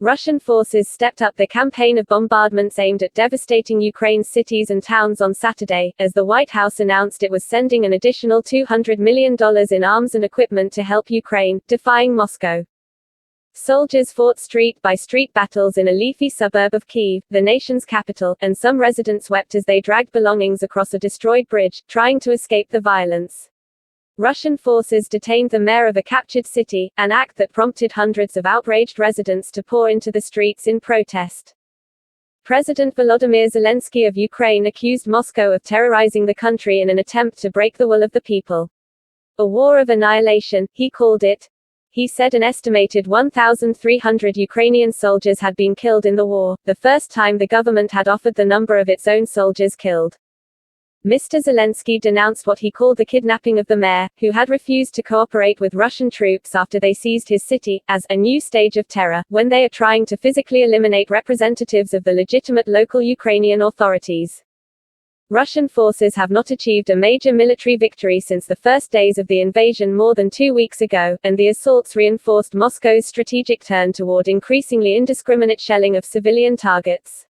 Russian forces stepped up the campaign of bombardments aimed at devastating Ukraine's cities and towns on Saturday, as the White House announced it was sending an additional $200 million in arms and equipment to help Ukraine, defying Moscow. Soldiers fought street-by-street battles in a leafy suburb of Kyiv, the nation's capital, and some residents wept as they dragged belongings across a destroyed bridge, trying to escape the violence. Russian forces detained the mayor of a captured city, an act that prompted hundreds of outraged residents to pour into the streets in protest. President Volodymyr Zelensky of Ukraine accused Moscow of terrorizing the country in an attempt to break the will of the people. A war of annihilation, he called it. He said an estimated 1,300 Ukrainian soldiers had been killed in the war, the first time the government had offered the number of its own soldiers killed. Mr. Zelensky denounced what he called the kidnapping of the mayor, who had refused to cooperate with Russian troops after they seized his city, as a new stage of terror, when they are trying to physically eliminate representatives of the legitimate local Ukrainian authorities. Russian forces have not achieved a major military victory since the first days of the invasion more than 2 weeks ago, and the assaults reinforced Moscow's strategic turn toward increasingly indiscriminate shelling of civilian targets.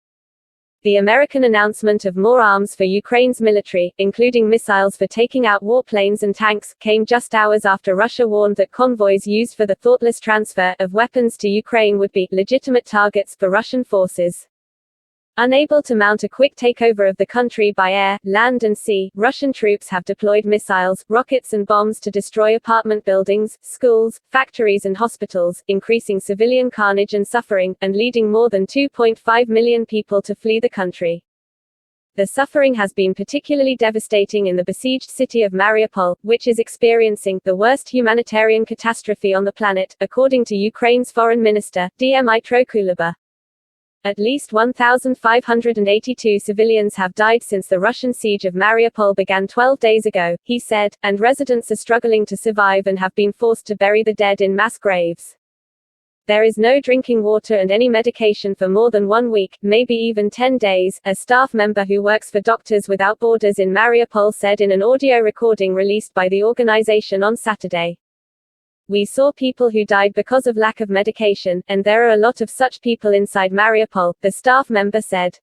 The American announcement of more arms for Ukraine's military, including missiles for taking out warplanes and tanks, came just hours after Russia warned that convoys used for the thoughtless transfer of weapons to Ukraine would be legitimate targets for Russian forces. Unable to mount a quick takeover of the country by air, land and sea, Russian troops have deployed missiles, rockets and bombs to destroy apartment buildings, schools, factories and hospitals, increasing civilian carnage and suffering, and leading more than 2.5 million people to flee the country. The suffering has been particularly devastating in the besieged city of Mariupol, which is experiencing the worst humanitarian catastrophe on the planet, according to Ukraine's Foreign Minister, Dmytro Kuleba. At least 1,582 civilians have died since the Russian siege of Mariupol began 12 days ago, he said, and residents are struggling to survive and have been forced to bury the dead in mass graves. There is no drinking water and any medication for more than 1 week, maybe even 10 days, a staff member who works for Doctors Without Borders in Mariupol said in an audio recording released by the organization on Saturday. We saw people who died because of lack of medication, and there are a lot of such people inside Mariupol, the staff member said.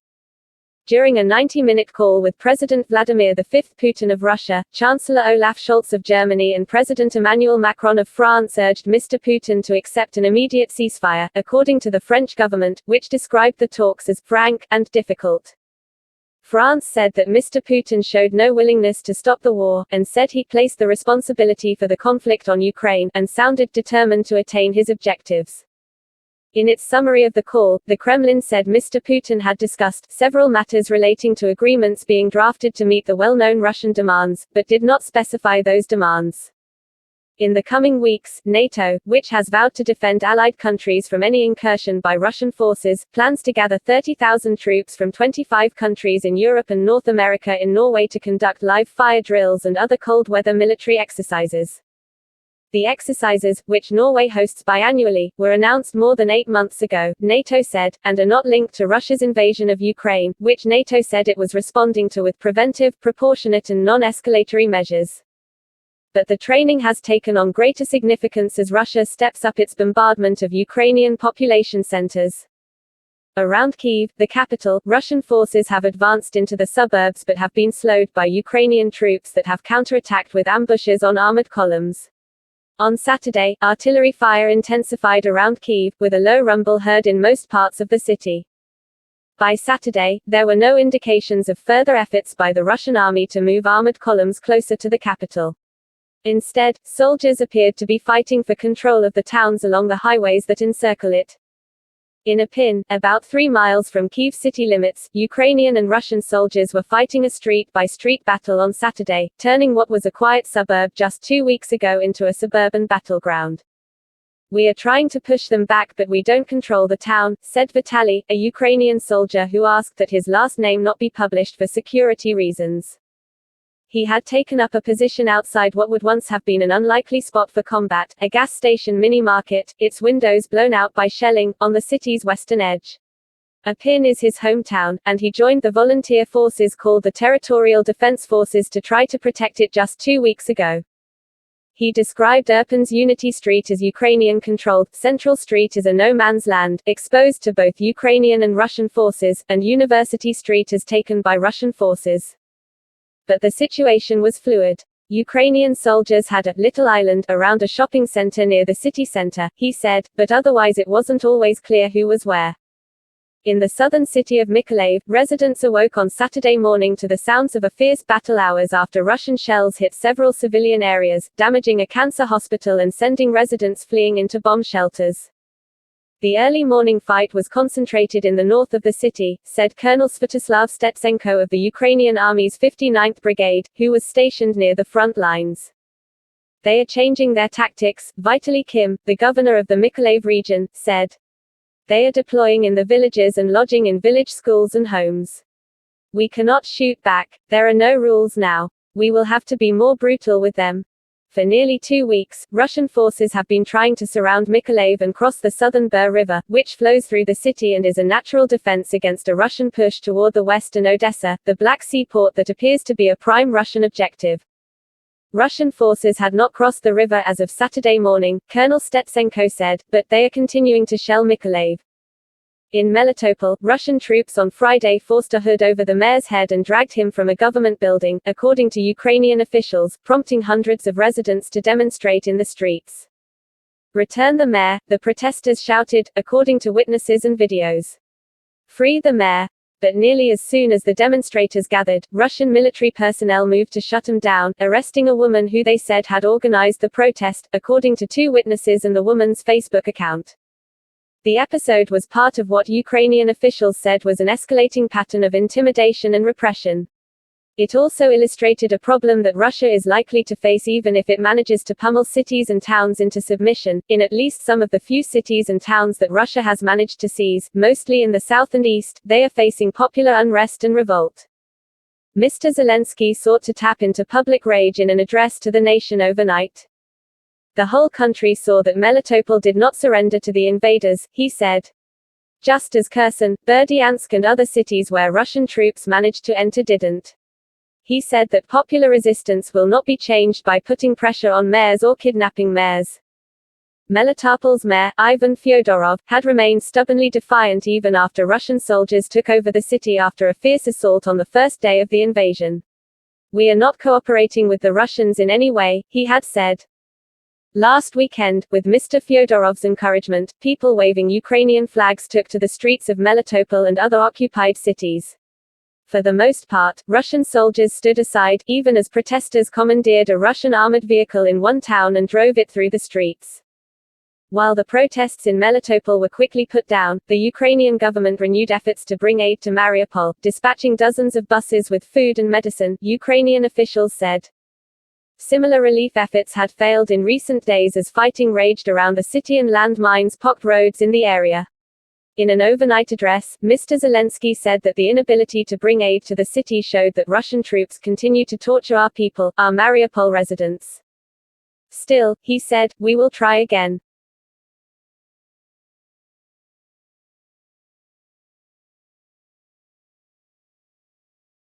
During a 90-minute call with President Vladimir V Putin of Russia, Chancellor Olaf Scholz of Germany and President Emmanuel Macron of France urged Mr. Putin to accept an immediate ceasefire, according to the French government, which described the talks as frank and difficult. France said that Mr. Putin showed no willingness to stop the war, and said he placed the responsibility for the conflict on Ukraine, and sounded determined to attain his objectives. In its summary of the call, the Kremlin said Mr. Putin had discussed several matters relating to agreements being drafted to meet the well-known Russian demands, but did not specify those demands. In the coming weeks, NATO, which has vowed to defend allied countries from any incursion by Russian forces, plans to gather 30,000 troops from 25 countries in Europe and North America in Norway to conduct live fire drills and other cold-weather military exercises. The exercises, which Norway hosts biannually, were announced more than 8 months ago, NATO said, and are not linked to Russia's invasion of Ukraine, which NATO said it was responding to with preventive, proportionate and non-escalatory measures. But the training has taken on greater significance as Russia steps up its bombardment of Ukrainian population centers. Around Kyiv, the capital, Russian forces have advanced into the suburbs but have been slowed by Ukrainian troops that have counterattacked with ambushes on armored columns. On Saturday, artillery fire intensified around Kyiv, with a low rumble heard in most parts of the city. By Saturday, there were no indications of further efforts by the Russian army to move armored columns closer to the capital. Instead, soldiers appeared to be fighting for control of the towns along the highways that encircle it. In Irpin, about 3 miles from Kyiv city limits, Ukrainian and Russian soldiers were fighting a street-by-street battle on Saturday, turning what was a quiet suburb just 2 weeks ago into a suburban battleground. We are trying to push them back but we don't control the town, said Vitaly, a Ukrainian soldier who asked that his last name not be published for security reasons. He had taken up a position outside what would once have been an unlikely spot for combat, a gas station mini-market, its windows blown out by shelling, on the city's western edge. Irpin is his hometown, and he joined the volunteer forces called the Territorial Defense Forces to try to protect it just 2 weeks ago. He described Irpin's Unity Street as Ukrainian-controlled, Central Street as a no-man's land, exposed to both Ukrainian and Russian forces, and University Street as taken by Russian forces. But the situation was fluid. Ukrainian soldiers had a little island around a shopping center near the city center, he said, but otherwise it wasn't always clear who was where. In the southern city of Mykolaiv, residents awoke on Saturday morning to the sounds of a fierce battle hours after Russian shells hit several civilian areas, damaging a cancer hospital and sending residents fleeing into bomb shelters. The early morning fight was concentrated in the north of the city, said Colonel Sviatoslav Stetsenko of the Ukrainian Army's 59th Brigade, who was stationed near the front lines. They are changing their tactics, Vitaly Kim, the governor of the Mykolaiv region, said. They are deploying in the villages and lodging in village schools and homes. We cannot shoot back, there are no rules now. We will have to be more brutal with them. For nearly 2 weeks, Russian forces have been trying to surround Mykolaiv and cross the southern Bur River, which flows through the city and is a natural defense against a Russian push toward the west and Odessa, the Black Sea port that appears to be a prime Russian objective. Russian forces had not crossed the river as of Saturday morning, Colonel Stetsenko said, but they are continuing to shell Mykolaiv. In Melitopol, Russian troops on Friday forced a hood over the mayor's head and dragged him from a government building, according to Ukrainian officials, prompting hundreds of residents to demonstrate in the streets. Return the mayor, the protesters shouted, according to witnesses and videos. Free the mayor. But nearly as soon as the demonstrators gathered, Russian military personnel moved to shut them down, arresting a woman who they said had organized the protest, according to 2 witnesses and the woman's Facebook account. The episode was part of what Ukrainian officials said was an escalating pattern of intimidation and repression. It also illustrated a problem that Russia is likely to face even if it manages to pummel cities and towns into submission. In at least some of the few cities and towns that Russia has managed to seize, mostly in the south and east, they are facing popular unrest and revolt. Mr. Zelensky sought to tap into public rage in an address to the nation overnight. The whole country saw that Melitopol did not surrender to the invaders, he said. Just as Kherson, Berdyansk and other cities where Russian troops managed to enter didn't. He said that popular resistance will not be changed by putting pressure on mayors or kidnapping mayors. Melitopol's mayor, Ivan Fyodorov, had remained stubbornly defiant even after Russian soldiers took over the city after a fierce assault on the first day of the invasion. We are not cooperating with the Russians in any way, he had said. Last weekend, with Mr. Fyodorov's encouragement, people waving Ukrainian flags took to the streets of Melitopol and other occupied cities. For the most part, Russian soldiers stood aside, even as protesters commandeered a Russian armored vehicle in one town and drove it through the streets. While the protests in Melitopol were quickly put down, the Ukrainian government renewed efforts to bring aid to Mariupol, dispatching dozens of buses with food and medicine, Ukrainian officials said. Similar relief efforts had failed in recent days as fighting raged around the city and landmines pocked roads in the area. In an overnight address, Mr. Zelensky said that the inability to bring aid to the city showed that Russian troops continue to torture our people, our Mariupol residents. Still, he said, we will try again.